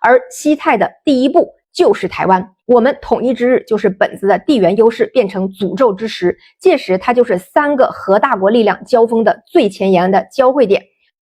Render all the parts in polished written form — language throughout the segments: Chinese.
而西太的第一步就是台湾。我们统一之日，就是本子的地缘优势变成诅咒之时，届时它就是3个核大国力量交锋的最前沿的交汇点。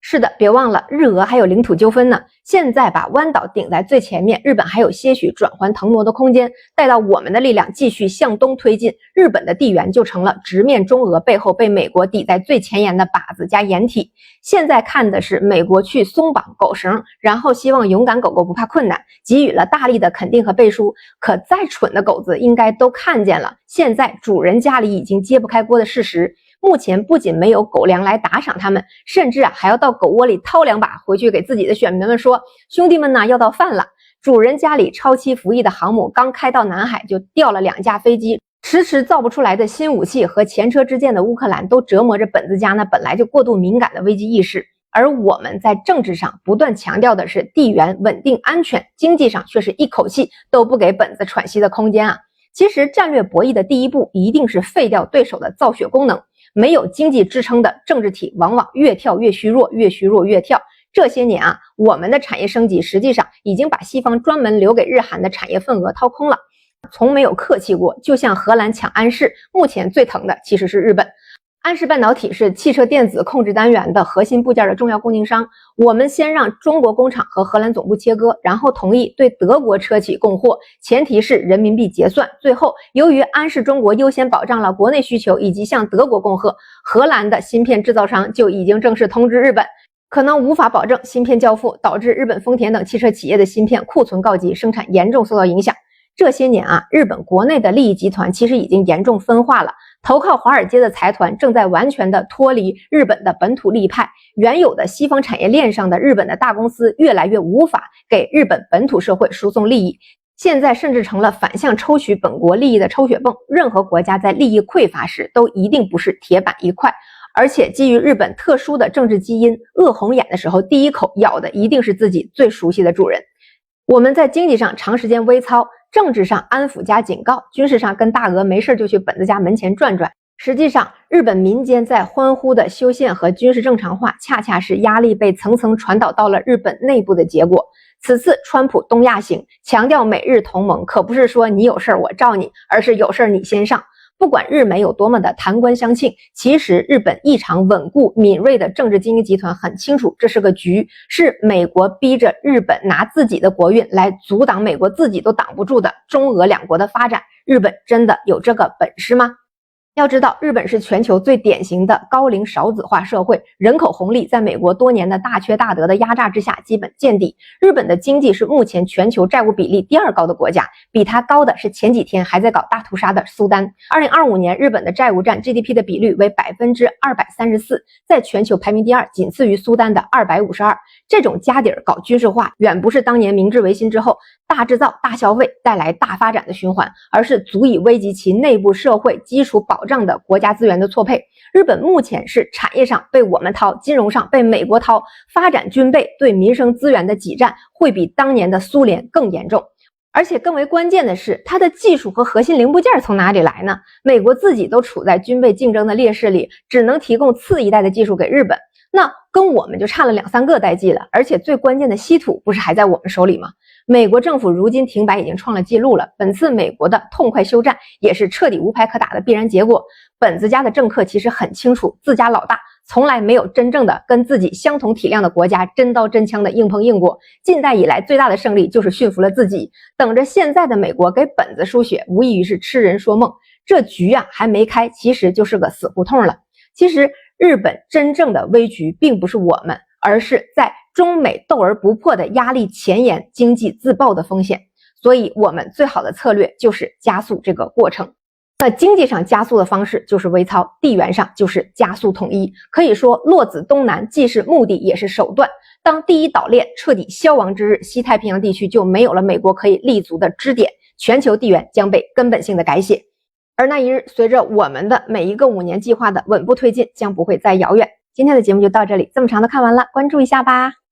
是的，别忘了日俄还有领土纠纷呢。现在把湾岛顶在最前面，日本还有些许转圜腾挪的空间。待到我们的力量继续向东推进，日本的地缘就成了直面中俄背后被美国抵在最前沿的靶子加掩体。现在看的是美国去松绑狗绳，然后希望勇敢狗狗不怕困难，给予了大力的肯定和背书。可再蠢的狗子应该都看见了，现在主人家里已经揭不开锅的事实。目前不仅没有狗粮来打赏他们，甚至还要到狗窝里掏2把回去给自己的选民们说，兄弟们呢，要到饭了。主人家里超期服役的航母刚开到南海就掉了2架飞机，迟迟造不出来的新武器和前车之鉴的乌克兰都折磨着本子家那本来就过度敏感的危机意识。而我们在政治上不断强调的是地缘稳定安全，经济上却是一口气都不给本子喘息的空间啊。其实战略博弈的第一步一定是废掉对手的造血功能。没有经济支撑的政治体往往越跳越虚弱，越虚弱越跳。这些年啊，我们的产业升级实际上已经把西方专门留给日韩的产业份额掏空了，从没有客气过。就像荷兰抢安氏，目前最疼的其实是日本。安氏半导体是汽车电子控制单元的核心部件的重要供应商，我们先让中国工厂和荷兰总部切割，然后同意对德国车企供货，前提是人民币结算。最后由于安氏中国优先保障了国内需求以及向德国供货，荷兰的芯片制造商就已经正式通知日本，可能无法保证芯片交付，导致日本丰田等汽车企业的芯片库存告急，生产严重受到影响。这些年啊，日本国内的利益集团其实已经严重分化了，投靠华尔街的财团正在完全的脱离日本的本土利益派，原有的西方产业链上的日本的大公司越来越无法给日本本土社会输送利益，现在甚至成了反向抽取本国利益的抽血泵。任何国家在利益匮乏时都一定不是铁板一块，而且基于日本特殊的政治基因，饿红眼的时候第一口咬的一定是自己最熟悉的主人。我们在经济上长时间微操，政治上安抚加警告，军事上跟大俄没事就去本子家门前转转。实际上，日本民间在欢呼的修宪和军事正常化，恰恰是压力被层层传导到了日本内部的结果。此次川普东亚行强调美日同盟，可不是说你有事儿我罩你，而是有事儿你先上。不管日美有多么的谈官相庆，其实日本异常稳固敏锐的政治精英集团很清楚，这是个局，是美国逼着日本拿自己的国运来阻挡美国自己都挡不住的中俄两国的发展。日本真的有这个本事吗？要知道，日本是全球最典型的高龄少子化社会，人口红利在美国多年的大缺大得的压榨之下基本见底。日本的经济是目前全球债务比例第2高的国家，比它高的是前几天还在搞大屠杀的苏丹。2025年，日本的债务占 GDP 的比率为 234%， 在全球排名第2，仅次于苏丹的252%。这种家底儿搞军事化，远不是当年明治维新之后大制造、大消费带来大发展的循环，而是足以危及其内部社会基础保障的国家资源的错配。日本目前是产业上被我们掏，金融上被美国掏，发展军备对民生资源的挤占会比当年的苏联更严重。而且更为关键的是，它的技术和核心零部件从哪里来呢？美国自己都处在军备竞争的劣势里，只能提供次一代的技术给日本，那跟我们就差了2、3个代际了。而且最关键的稀土不是还在我们手里吗？美国政府如今停摆已经创了记录了，本次美国的痛快休战也是彻底无牌可打的必然结果。本子家的政客其实很清楚，自家老大从来没有真正的跟自己相同体量的国家真刀真枪的硬碰硬过，近代以来最大的胜利就是驯服了自己。等着现在的美国给本子输血，无异于是痴人说梦。这局啊还没开，其实就是个死胡同了。其实日本真正的危局并不是我们，而是在中美斗而不破的压力前沿，经济自爆的风险。所以我们最好的策略就是加速这个过程。那经济上加速的方式就是微操，地缘上就是加速统一。可以说落子东南既是目的也是手段。当第一岛链彻底消亡之日，西太平洋地区就没有了美国可以立足的支点，全球地缘将被根本性的改写。而那一日，随着我们的每一个5年计划的稳步推进，将不会再遥远。今天的节目就到这里，这么长的看完了，关注一下吧。